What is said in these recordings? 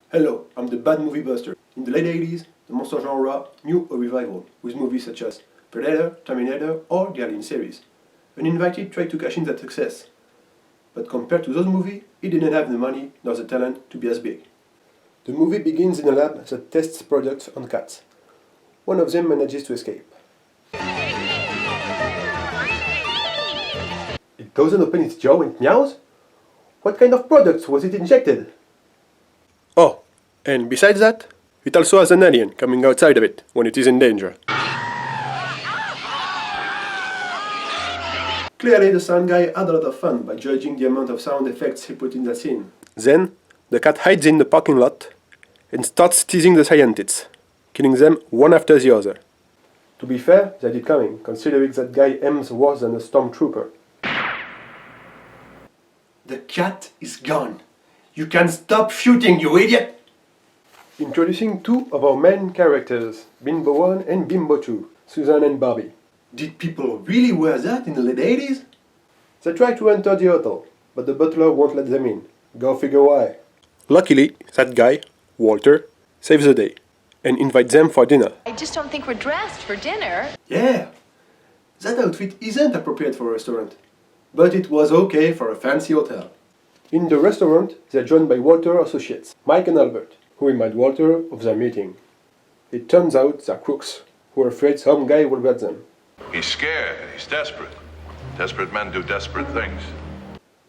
Hello, I'm the Bad Movie Buster. In the late 80s, the monster genre knew a revival, with movies such as Predator, Terminator, or the Alien series. Uninvited tried to cash in that success, but compared to those movies, it didn't have the money nor the talent to be as big. The movie begins in a lab that tests products on cats. One of them manages to escape. It doesn't open its jaw when it meows? What kind of products was it injected? Oh, and besides that, it also has an alien coming outside of it when it is in danger. Clearly the sound guy had a lot of fun by judging the amount of sound effects he put in the scene. Then, the cat hides in the parking lot and starts teasing the scientists, killing them one after the other. To be fair, they had it coming, considering that guy aims worse than a stormtrooper. The cat is gone. You can stop shooting, you idiot! Introducing two of our main characters, Bimbo 1 and Bimbo 2, Susan and Bobby. Did people really wear that in the late 80s? They try to enter the hotel, but the butler won't let them in. Go figure why. Luckily, that guy, Walter, saves the day and invites them for dinner. I just don't think we're dressed for dinner. Yeah, that outfit isn't appropriate for a restaurant, but it was okay for a fancy hotel. In the restaurant, they're joined by Walter's associates, Mike and Albert, who remind Walter of their meeting. It turns out they're crooks, who are afraid some guy will get them. He's scared. He's desperate. Desperate men do desperate things.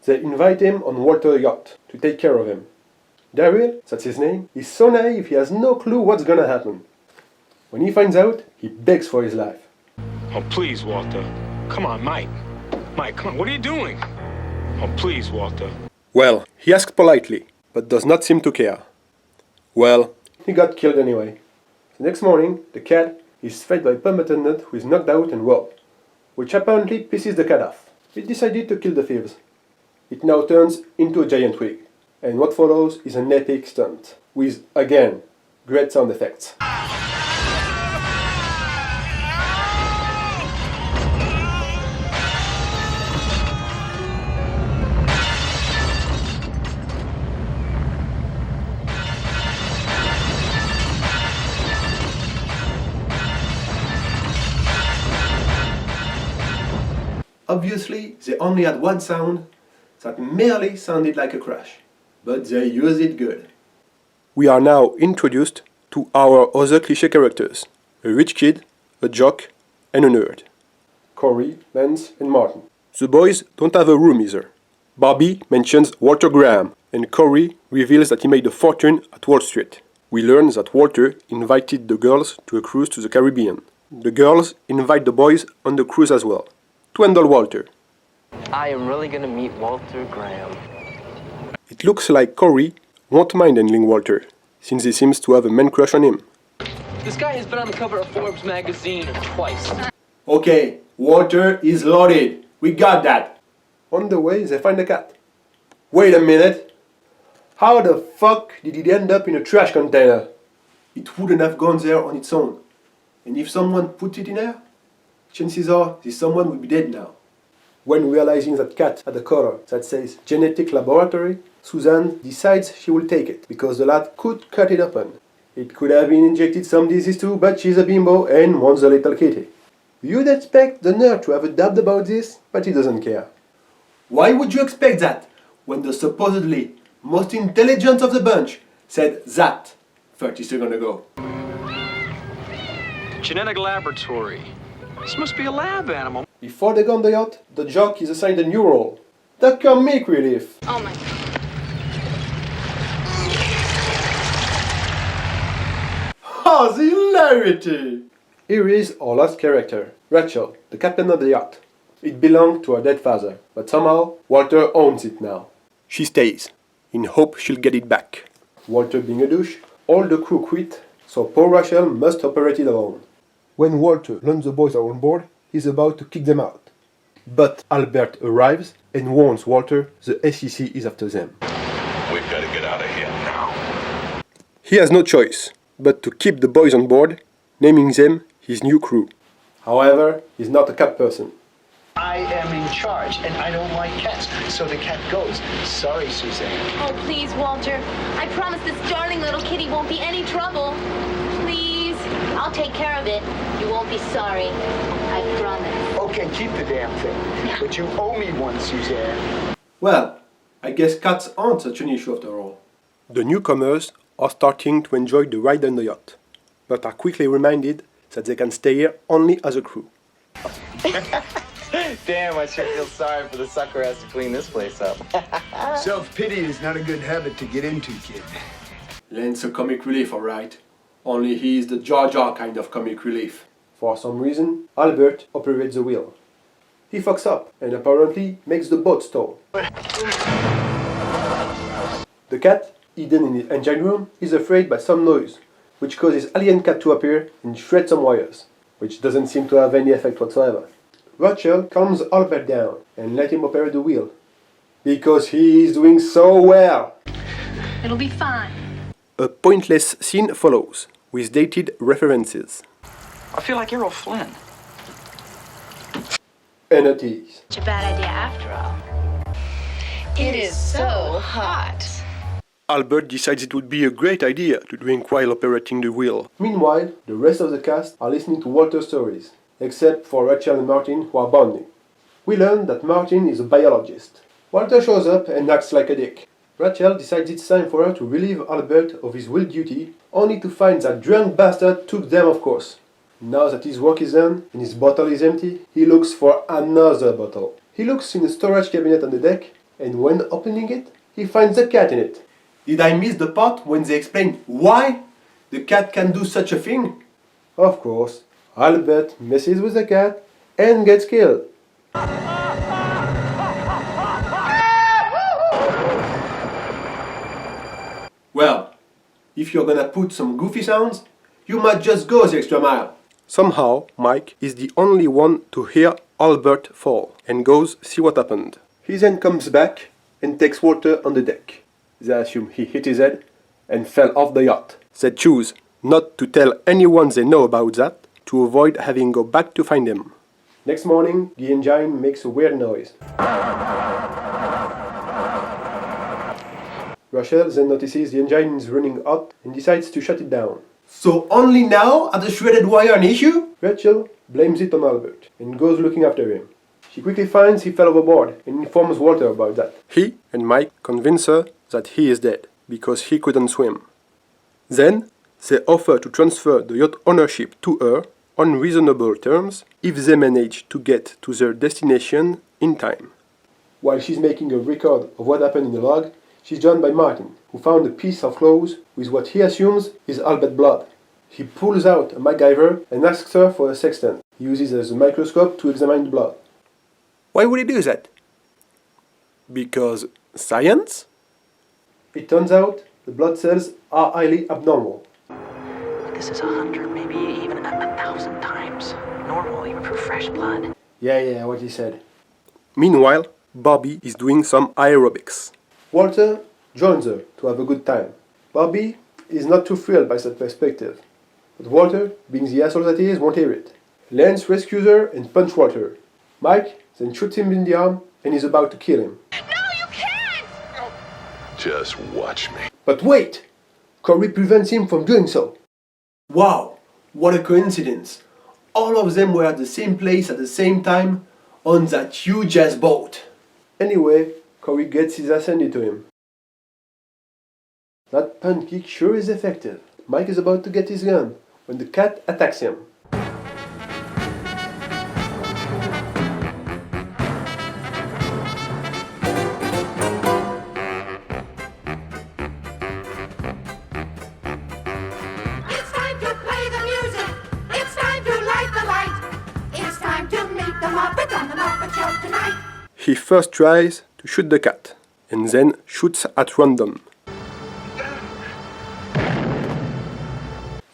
They invite him on Walter's yacht to take care of him. Daryl, that's his name, is so naive he has no clue what's gonna happen. When he finds out, he begs for his life. Oh, please, Walter. Come on, Mike. Mike, come on. What are you doing? Oh, please, Walter. Well, he asks politely, but does not seem to care. Well, he got killed anyway. The next morning, the cat is fed by Pumpkin Nut, who is knocked out and robbed, which apparently pisses the cat off. It decided to kill the thieves. It now turns into a giant wig, and what follows is an epic stunt, with, again, great sound effects. Obviously, they only had one sound that merely sounded like a crash, but they used it good. We are now introduced to our other cliché characters, a rich kid, a jock, and a nerd. Corey, Lance, and Martin. The boys don't have a room either. Bobby mentions Walter Graham, and Corey reveals that he made a fortune at Wall Street. We learn that Walter invited the girls to a cruise to the Caribbean. The girls invite the boys on the cruise as well, to handle Walter. I am really gonna meet Walter Graham. It looks like Corey won't mind handling Walter, since he seems to have a man crush on him. This guy has been on the cover of Forbes magazine twice. Okay, Walter is loaded. We got that. On the way, they find a cat. Wait a minute. How the fuck did it end up in a trash container? It wouldn't have gone there on its own. And if someone put it in there, chances are this someone would be dead now. When realizing that cat had a collar that says genetic laboratory, Susan decides she will take it, because the lad could cut it open. It could have been injected some disease too, but she's a bimbo and wants a little kitty. You'd expect the nerd to have a doubt about this, but he doesn't care. Why would you expect that, when the supposedly most intelligent of the bunch said that 30 seconds ago? Genetic laboratory. This must be a lab animal. Before they go on the yacht, the jock is assigned a new role, the comic relief. Oh my god. Oh, the hilarity! Here is our last character, Rachel, the captain of the yacht. It belonged to her dead father, but somehow Walter owns it now. She stays, in hope she'll get it back. Walter being a douche, all the crew quit, so poor Rachel must operate it alone. When Walter learns the boys are on board, he's about to kick them out. But Albert arrives and warns Walter the SEC is after them. We've got to get out of here now. He has no choice but to keep the boys on board, naming them his new crew. However, he's not a cat person. I am in charge, and I don't like cats. So the cat goes. Sorry, Suzanne. Oh, please, Walter. I promise this darling little kitty won't be any trouble. Please. I'll take care of it. You won't be sorry. I promise. Okay, keep the damn thing. But you owe me one, Suzanne. Well, I guess cats aren't such an issue after all. The newcomers are starting to enjoy the ride on the yacht, but are quickly reminded that they can stay here only as a crew. Damn, I sure feel sorry for the sucker who has to clean this place up. Self-pity is not a good habit to get into, kid. Len's a comic relief, alright. Only he's the Jar Jar kind of comic relief. For some reason, Albert operates the wheel. He fucks up and apparently makes the boat stall. The cat, hidden in the engine room, is afraid by some noise, which causes Alien Cat to appear and shred some wires, which doesn't seem to have any effect whatsoever. Rachel calms Albert down and let him operate the wheel, because he is doing so well. It'll be fine. A pointless scene follows, with dated references. I feel like Errol Flynn. And a tease. Such a bad idea after all. It is so hot. Albert decides it would be a great idea to drink while operating the wheel. Meanwhile, the rest of the cast are listening to Walter's stories, except for Rachel and Martin, who are bonding. We learn that Martin is a biologist. Walter shows up and acts like a dick. Rachel decides it's time for her to relieve Albert of his wheel duty, only to find that drunk bastard took them off course. Now that his work is done and his bottle is empty, he looks for another bottle. He looks in the storage cabinet on the deck, and when opening it, he finds a cat in it. Did I miss the part when they explain why the cat can do such a thing? Of course, Albert messes with the cat and gets killed. Well, if you're gonna put some goofy sounds, you might just go the extra mile. Somehow, Mike is the only one to hear Albert fall and goes see what happened. He then comes back and takes Walter on the deck. They assume he hit his head and fell off the yacht. They choose not to tell anyone they know about that to avoid having to go back to find him. Next morning, the engine makes a weird noise. Rachel then notices the engine is running hot and decides to shut it down. So only now are the shredded wire an issue? Rachel blames it on Albert and goes looking after him. She quickly finds he fell overboard and informs Walter about that. He and Mike convince her that he is dead because he couldn't swim. Then they offer to transfer the yacht ownership to her on reasonable terms if they manage to get to their destination in time. While she's making a record of what happened in the log, she's joined by Martin, who found a piece of clothes with what he assumes is Albert's blood. He pulls out a MacGyver and asks her for a sextant. He uses as a microscope to examine the blood. Why would he do that? Because science? It turns out the blood cells are highly abnormal. This is 100, maybe even 1,000 times normal, even for fresh blood. Yeah, what he said. Meanwhile, Bobby is doing some aerobics. Walter joins her to have a good time. Bobby is not too thrilled by that perspective, but Walter, being the asshole that he is, won't hear it. Lance rescues her and punches Walter. Mike then shoots him in the arm and is about to kill him. No, you can't! Just watch me. But wait! Corey prevents him from doing so. Wow, what a coincidence. All of them were at the same place at the same time on that huge ass boat. Anyway, Corey gets his ass handed to him. That punt kick sure is effective. Mike is about to get his gun when the cat attacks him. It's time to play the music. It's time to light the light. It's time to meet the Muppets on the Muppet Show tonight. He first tries to shoot the cat, and then shoots at random.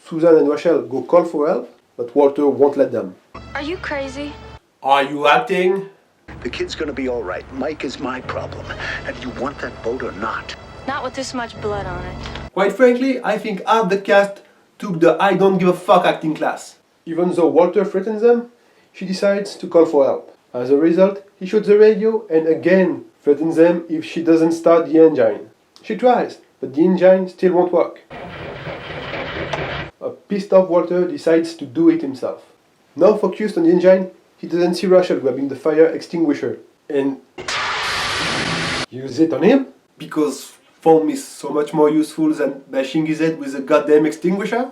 Susan and Rachel go call for help, but Walter won't let them. Are you crazy? Are you acting? The kid's gonna be all right. Mike is my problem. And you want that boat or not? Not with this much blood on it. Quite frankly, I think half the cast took the I don't give a fuck acting class. Even though Walter threatens them, she decides to call for help. As a result, he shoots the radio and again threatens them if she doesn't start the engine. She tries, but the engine still won't work. A pissed off Walter decides to do it himself. Now focused on the engine, he doesn't see Rachel grabbing the fire extinguisher and use it on him? Because foam is so much more useful than bashing his head with a goddamn extinguisher?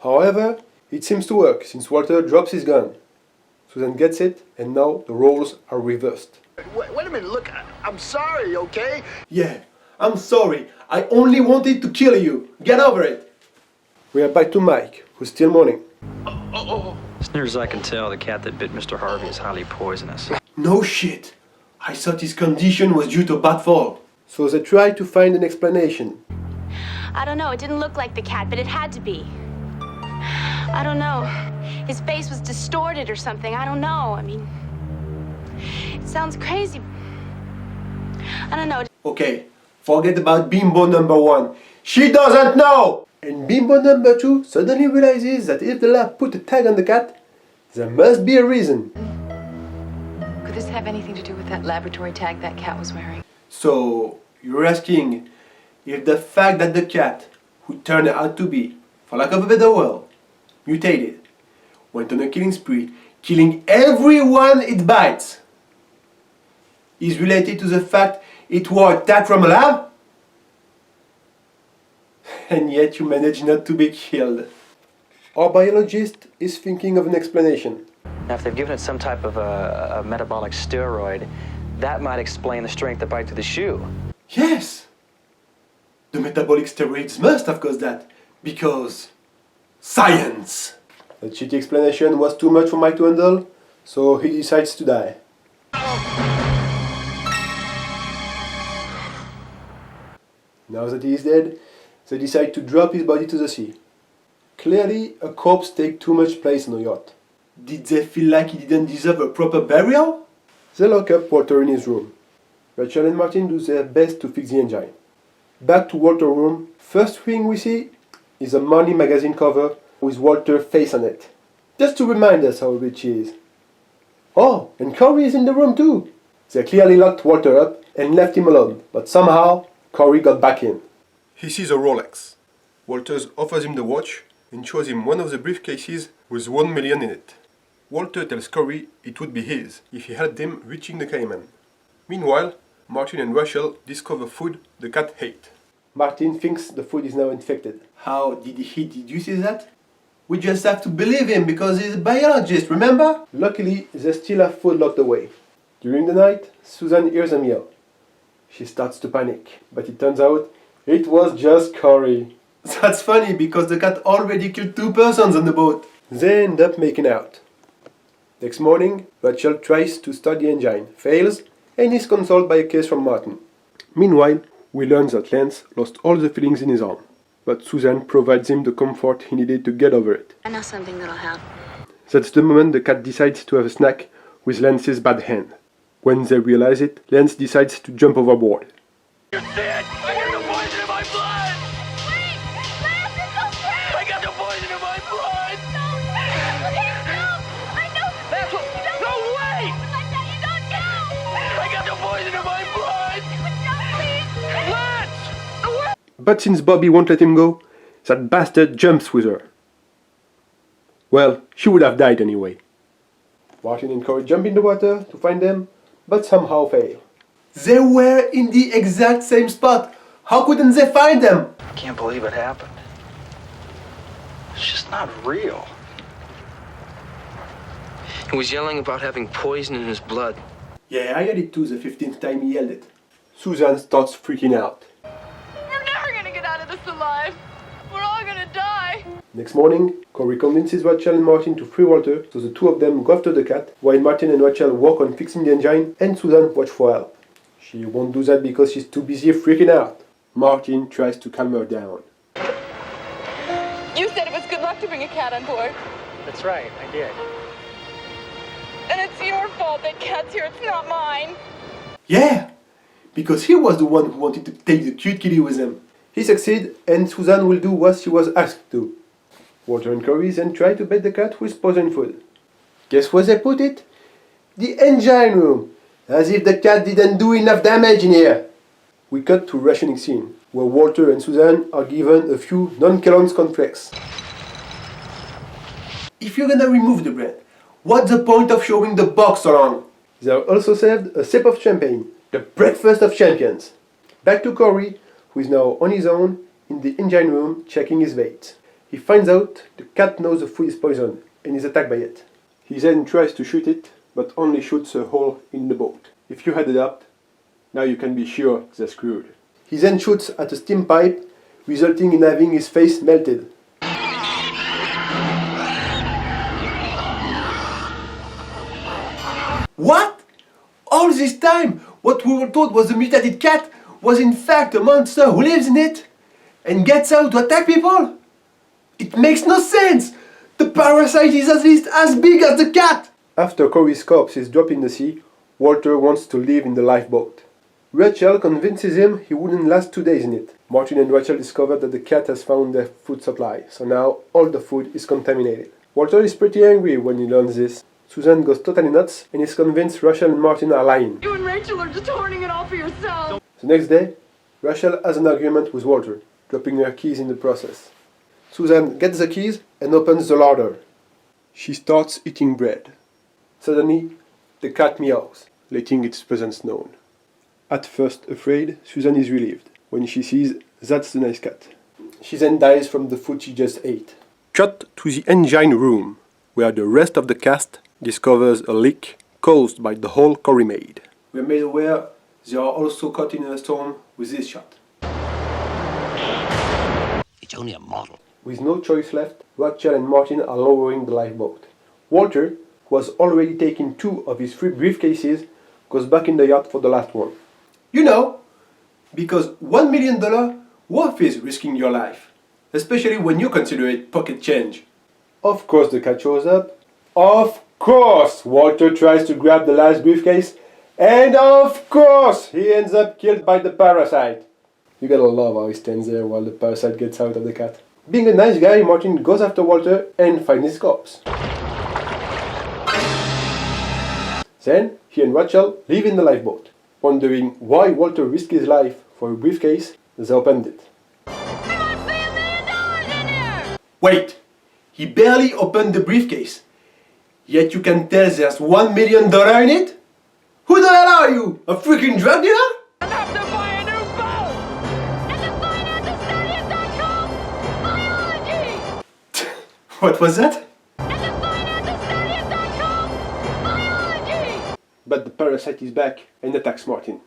However, it seems to work since Walter drops his gun. Susan gets it, and now the roles are reversed. Wait a minute, look, I'm sorry, okay? Yeah, I'm sorry. I only wanted to kill you. Get over it. We are back to Mike, who's still mourning. As near as I can tell, the cat that bit Mr. Harvey is highly poisonous. No shit. I thought his condition was due to bad fall. So they try to find an explanation. I don't know. It didn't look like the cat, but it had to be. I don't know. His face was distorted or something. I don't know. I mean, it sounds crazy. I don't know. Okay, forget about Bimbo number 1. She doesn't know! And Bimbo number 2 suddenly realizes that if the lab put a tag on the cat, there must be a reason. Could this have anything to do with that laboratory tag that cat was wearing? So, you're asking if the fact that the cat, who turned out to be, for lack of a better word, mutated, went on a killing spree, killing everyone it bites, is related to the fact it wore a tag from a lab? And yet you manage not to be killed. Our biologist is thinking of an explanation. Now, if they've given it some type of a metabolic steroid, that might explain the strength that bite through the shoe. Yes! The metabolic steroids must have caused that, because science! The shitty explanation was too much for Mike to handle, so he decides to die. Now that he is dead, they decide to drop his body to the sea. Clearly, a corpse takes too much place on a yacht. Did they feel like he didn't deserve a proper burial? They lock up Walter in his room. Rachel and Martin do their best to fix the engine. Back to Walter's room, first thing we see is a Money magazine cover with Walter's face on it. Just to remind us how rich he is. Oh, and Corey is in the room too. They clearly locked Walter up and left him alone, but somehow Corey got back in. He sees a Rolex. Walters offers him the watch and shows him one of the briefcases with 1 million in it. Walter tells Corey it would be his if he helped him reaching the Cayman. Meanwhile, Martin and Rachel discover food the cat ate. Martin thinks the food is now infected. How did he deduce that? We just have to believe him because he's a biologist, remember? Luckily, they still have food locked away. During the night, Susan hears them yell. She starts to panic, but it turns out it was just Corey. That's funny because the cat already killed 2 persons on the boat. They end up making out. Next morning, Rachel tries to start the engine, fails, and is consoled by a kiss from Martin. Meanwhile, we learn that Lance lost all the feelings in his arm, but Susan provides him the comfort he needed to get over it. I know something that'll help. That's the moment the cat decides to have a snack with Lance's bad hand. When they realize it, Lance decides to jump overboard. You're dead! I got the poison in my blood! Wait! Lance, it's okay! I got the poison in my blood! Don't! Please, don't! I know! That's what... No, wait! Like that, you don't know! I got the poison in my blood! No, please! Lance! But since Bobby won't let him go, that bastard jumps with her. Well, she would have died anyway. Martin and Corey jump in the water to find them, but somehow fail. They were in the exact same spot. How couldn't they find them? I can't believe it happened. It's just not real. He was yelling about having poison in his blood. Yeah, I heard it too the 15th time he yelled it. Susan starts freaking out. We're never gonna get out of this alive. We're all gonna die. Next morning, Corey convinces Rachel and Martin to free Walter, so the two of them go after the cat, while Martin and Rachel work on fixing the engine, and Susan watch for help. She won't do that because she's too busy freaking out. Martin tries to calm her down. You said it was good luck to bring a cat on board. That's right, I did. And it's your fault that cat's here, it's not mine. Yeah, because he was the one who wanted to take the cute kitty with him. He succeeds, and Susan will do what she was asked to. Walter and Corey then try to bait the cat with poison food. Guess where they put it? The engine room! As if the cat didn't do enough damage in here! We cut to a rationing scene, where Walter and Susan are given a few non-Kellogg's cornflakes. If you're gonna remove the bread, what's the point of showing the box around? They are also served a sip of champagne, the breakfast of champions. Back to Corey, who is now on his own in the engine room checking his bait. He finds out the cat knows the food is poison and is attacked by it. He then tries to shoot it, but only shoots a hole in the boat. If you had it up, now you can be sure they're screwed. He then shoots at a steam pipe, resulting in having his face melted. What? All this time, what we were told was a mutated cat was in fact a monster who lives in it and gets out to attack people? It makes no sense! The parasite is at least as big as the cat! After Corey's corpse is dropped in the sea, Walter wants to live in the lifeboat. Rachel convinces him he wouldn't last 2 days in it. Martin and Rachel discover that the cat has found their food supply, so now all the food is contaminated. Walter is pretty angry when he learns this. Susan goes totally nuts and is convinced Rachel and Martin are lying. You and Rachel are just hoarding it all for yourself. The next day, Rachel has an argument with Walter, dropping her keys in the process. Susan gets the keys and opens the larder. She starts eating bread. Suddenly, the cat meows, letting its presence known. At first afraid, Susan is relieved when she sees that's the nice cat. She then dies from the food she just ate. Cut to the engine room, where the rest of the cast discovers a leak caused by the hole Corey made. We are made aware they are also caught in a storm with this shot. It's only a model. With no choice left, Rachel and Martin are lowering the lifeboat. Walter, who has already taken 2 of his 3 briefcases, goes back in the yacht for the last one. You know, because $1 million worth is risking your life, especially when you consider it pocket change. Of course the cat shows up. Of course Walter tries to grab the last briefcase. And of course he ends up killed by the parasite. You gotta love how he stands there while the parasite gets out of the cat. Being a nice guy, Martin goes after Walter and finds his corpse. Then he and Rachel live in the lifeboat. Wondering why Walter risked his life for a briefcase, they opened it. Wait! He barely opened the briefcase. Yet you can tell there's $1 million in it? Who the hell are you? A freaking drug dealer? I have to buy a new boat! And the financestudios.com biology! What was that? And the financestudios.com biology! But the parasite is back and attacks Martin.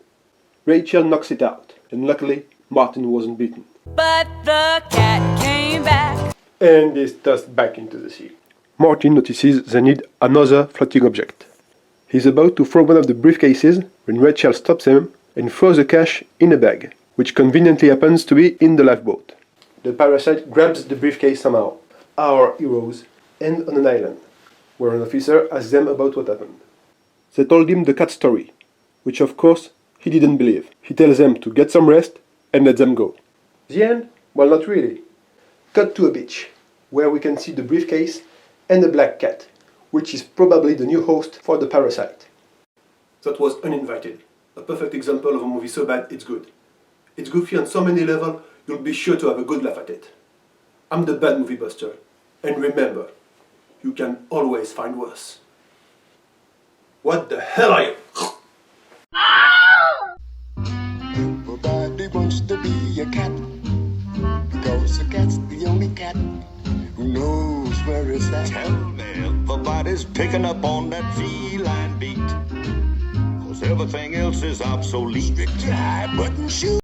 Rachel knocks it out, and luckily, Martin wasn't beaten. But the cat came back. And is tossed back into the sea. Martin notices they need another floating object. He's about to throw one of the briefcases when Rachel stops him and throws the cash in a bag, which conveniently happens to be in the lifeboat. The parasite grabs the briefcase somehow. Our heroes end on an island, where an officer asks them about what happened. They told him the cat story, which of course he didn't believe. He tells them to get some rest and let them go. The end? Well, not really. Cut to a beach, where we can see the briefcase and the black cat, which is probably the new host for the parasite. That was Uninvited, a perfect example of a movie so bad it's good. It's goofy on so many levels, you'll be sure to have a good laugh at it. I'm the bad movie buster, and remember, you can always find worse. What the hell are you? Everybody wants to be a cat, because a cat's the only cat who knows where it's at. Tell me everybody's picking up on that feline beat, 'cause everything else is obsolete. Strict dry button shoes.